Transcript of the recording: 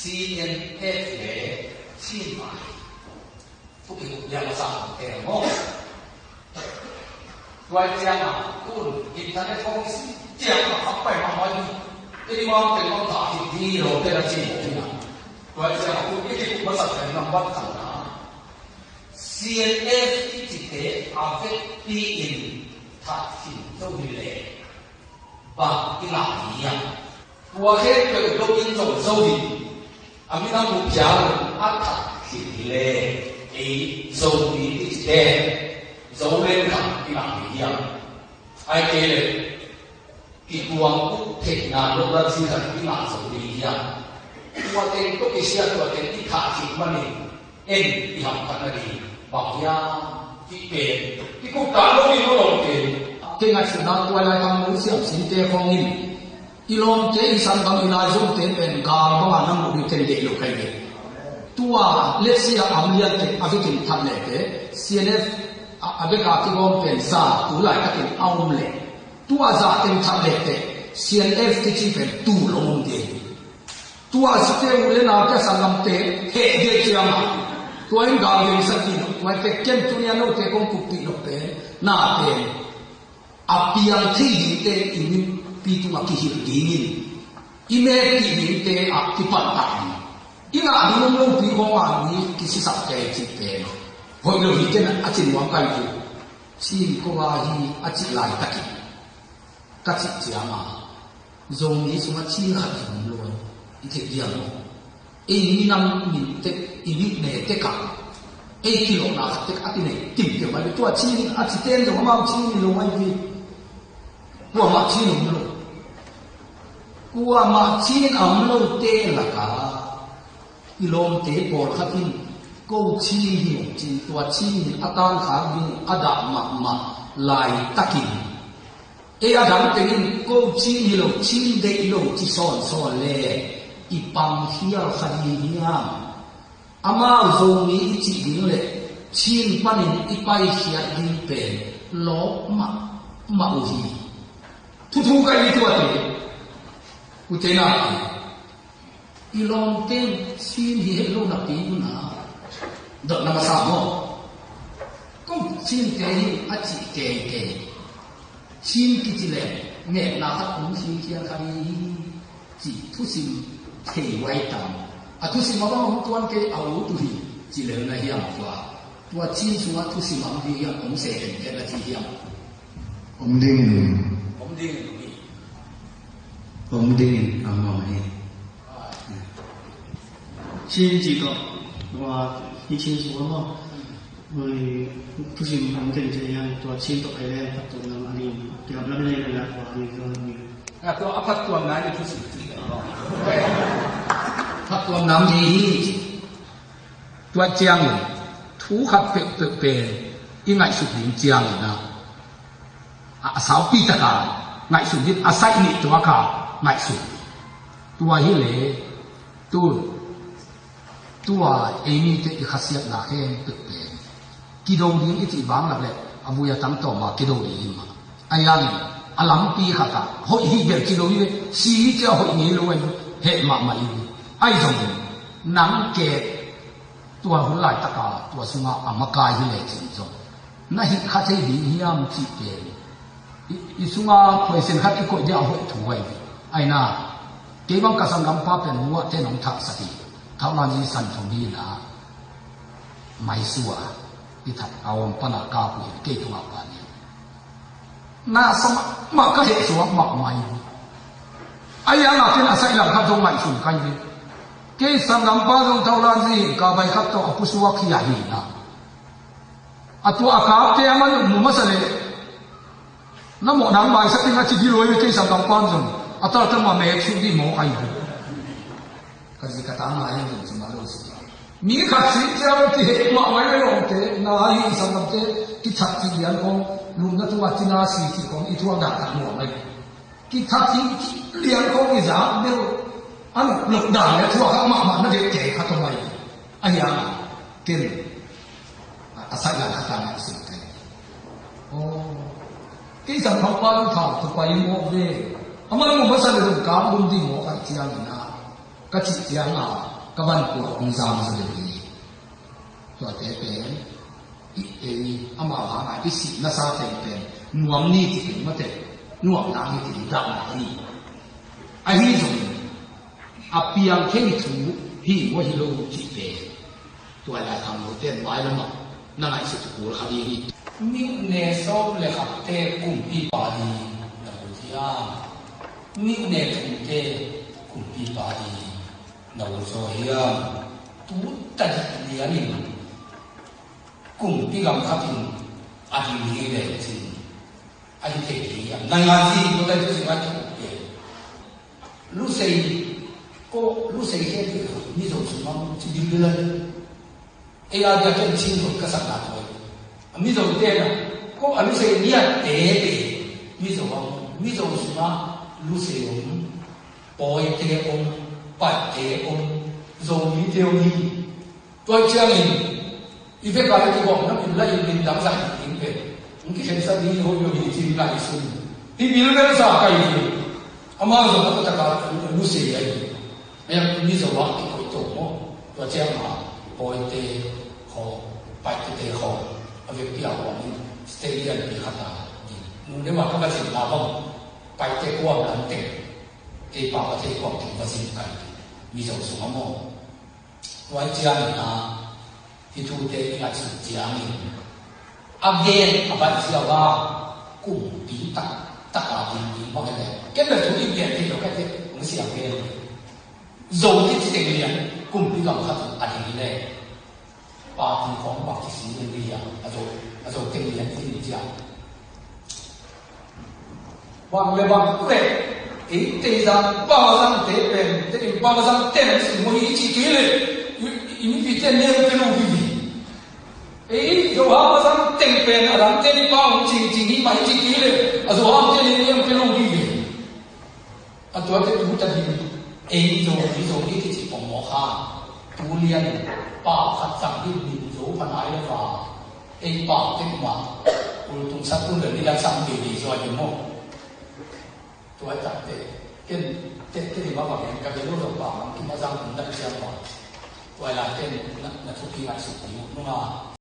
CNF 咧千萬，福建兩個三誒我，外將啊，都現在嘅公司將啊800萬元，呢啲我哋講大啲咯，比較知名啊，外將啊，呢啲我實際上乜嘢啊 ？CNF 呢啲嘅阿飛啲人他先都會嚟，哇！啲難嘢啊！我喺佢錄音做收音，阿咪當目標阿塔係咧，誒收音啲嘅，收音卡啲難嘢啊！係嘅咧，結果我聽嗱錄得先係啲難收音啊！我哋都係寫咗啲卡片乜嘢，啲行緊嗰啲白呀，啲嘅，啲國家嗰邊嗰度嘅，今日全部過嚟咁冇小錢嘅方面。一浪這一生咁一來中這邊教嗰個能冇天地落去嘅，都話歷史阿咪一定阿飛定ทัน嚟嘅 ，CNF 阿飛教啲講變沙，都嚟得定歐嚟，都話就定ทัน嚟嘅 ，CNF 啲資本都龍嘅，都話是這烏咧嗱，即係上咁嘅，黑嘅這樣啊，都係教嘅實際咯，或者見中央佬這講古地落嘅，嗱嘅阿邊天地嘅因為。itu nak kisah dingin, ini dingin te kipan tadi. Ini ada orang bilang ni kisah sakit cipta. Kalau kita nak acin wang kaya tu, si kau ahi acin lain tak. Kacik jama, zong ni semua ciri khas semua. Itu dia lo. Ini nam minta ini nete kah. Kilo nak tek ati ni tim dia balik tu acin acin ten tu mau acin lo mai ni. Gua mak acin lo. กูว่ามาชี้นเอาโลเตละกาอีลมเตปอดขัดินกูชี้หิวจีตัวชี้อาตานขาบินอาดามาลายตะกินอาดัมเตกินกูชี้หิวชี้เดอิโลจีซอนเล่อีปังเฮียลขัดีเฮียอามาโซมีอีจีบินเล่ชี้ปันินอีไปเฮียดินเป็นล้อมาอุฮีทุกๆกันอีตัวเตกูเจน่าอีลองเต้นซีนที่เห็นโลกนับปีกูนะดอกน้ำมาสามอ่ะก็ซีนเตยอาจิเกยซีนกิจเลยเนี่ยนาทักของซีนเทียนคดีจีทุสิมเทไว้ตามทุสิมมาบ้างตัวนั้นเกยเอาตุหีจีเลยนะเฮียมตัวจีนชัวทุสิมมันดีอย่างผมเสียเห็นแค่ละทีเฮียมผมดิ้งผมดิ้งเอาหน่อย新几个我以前说嘛，我不是我们这样做新都还来发动那么的，要不然那个来话那个。ตัวพัดตัวนั้นทุสิที่พัดตัวน้ำดีตัวเจียงทุกขับเป็นยังไงสุดเจียงนะสาวปีตะการไงสุดที่อาศัยนี่ตัวขาไงสุดตัวฮิเลตัวเอมี่ที่ขัดเสียหนักแค่เป็นกิโลนี้อีที่บางแล้วอาบุยตั้งต่อมากิโลนี้มาไอ้ยังอาลัมปีขัดหอยหิเบลกิโลนี้สีเจ้าหอยนี้เลยเห็ดมาไม่ไอ้ตรงนังเกตตัวหุ่นไหลตะกาตัวสุมาอามากายฮิเลจริงๆนั่นหิขัดให้ดีฮิยามจีเป็นอีสุมาคอยเส้นขัดอีกคนเดียวหอยถุงไว้ไอ้น่าเกี่ยวกับกษัตริย์ลำพาเป็นหัวเจ้าหนุ่มทักษะเท่านั้นสันทองดีนะไม่สัวที่ถัดเอาปนากาบุยเกี่ยวกับปานีน่าสมัครก็เหตุสัวหมักไม่ไอ้ยังน่ะที่น่าใส่หลังขัดตรงไม่สุนกันเลยเกี่ยวสันลำพาตรงเท่านั้นสิกาไปขัดตัวอภิสุวะขี้ยาหีนะตัวอากาศเจ้ามันมุมสเลน้ำหมอกน้ำใบสักทีน่าจะดีเลยเกี่ยวสันลำพาตรงอัตราทั้งหมดแม่ชุดที่หมอไอ้kasi katama yan yung sumalos. Ni kasi siya ti mawala yung te nahi isang te kitati yan kung lumna tuwa tinasi ti kung ito ang dapat mo ay kitati liyan kung isa pero ano lockdown ya tuwa ka mama na de te katumay ayan kin asal lang katama isang te kisang pagpalo tao tupayin mo be aman mo ba sa lulong ka bundi mo kahit siya na ก็จิตยังอ่ะ các bạn của ông giang sẽ được gì rồi thế về ông bảo là cái gì nó sao thế về nuông ni thì mất thế nuông đang thì đặt lại đi ai hi rồi à biang cái thủ hi moi hi lâu chỉ về tôi lại thằng một tên nói lắm màนั่นแหละสุดกูคดีนี่เนโซเลยครับเตะกลุ่มปีบาดีนะคุณที่อ่ะนี่เนถุงเตะกลุ่มปีบาดีนะคุณโซเฮียตู้ตัดเดียนี่กลุ่มปีกำคับอินอาทิตย์นี้เลยจริงอาทิตย์ที่อ่ะนั่งงานที่ก็ได้ทุกสิ่งว่าถูกเองรู้สึกก็รู้สึกแค่ที่นี่ส่งสมองจะดีเลยเอลาเดียเป็นชิ้นส่วนกษัตริย์นาตัวมิโซเตนะก็อนุเสกเนี่ยเตะมิโซว่ามิโซสุมาลุเซอมปอยเตอมปัดเตอมโซมิเตอมีตัวเชื่อมอีเฟกอะไรที่บอกนั่นเป็นไล่เป็นดังใจจริงเป็นมันก็เห็นสัตว์นี้เขาอยู่ในที่ไหนซึ่งที่มีเรื่องสาไก่อามาโซก็ตะการลุเซไอ้เนี่ยมิโซว่าที่เขาโตมั้งตัวเชื่อมาปอยเตขอปัดเตขอเอาไปเกี่ยวกับสเตเดียมปีขัดตามึงได้ว่าเขาไปสิงลาบ้างไปเตะกวางนั้นเตะเตะป่าเตะกวางถึงมาสิงไก่มีสองสองโมไว้เจ้าหน้าที่ทูเตะที่อาจสุดเจ้าหน้าอักเย็นอับเสียว่ากุ้งปีตักอาดินดีมากเลยแค่แบบทุกอีเดียที่เราแค่เตะมึงเสียเงินโจที่จะเตะเรียนกุ้งปีกำคับอาดินเลยปาทีของบางที่สิ่งเดียวอาจจะเก่งเรียนที่นี่จ้ะบางเรื่องบางเรื่องเอ๊ะเตะจังบางจังเตะเป็นเตะบางจังเตะสิ่งที่จีเกเลยอีนี่พิจารณาเป็นรูปวิเอ๊ะโยฮาบางจังเตะเป็นอะไรเตะบางจริงนี่ไม่จีเกเลยอาจจะว่าเตะเนี่ยเป็นรูปวิอาจจะว่าเตะรู้จักดีเอ๊ะโยนี่ที่จีบผมหมอข้าทุเรียนป่าขัดสังที่ดินโสพนายเลยว่าไอ้ป่าเต็มมาอุลตุงสักตุนเดี๋ยวนี้เราสั่งดีๆสวยอยู่มั้งตัวจัดเต้นที่ว่าแบบนี้กับเป็นรูปป่าที่มาสั่งถึงได้เชียงใหม่เวลาเต้นนักทุกทีนักสุดอยู่นู่นน่ะ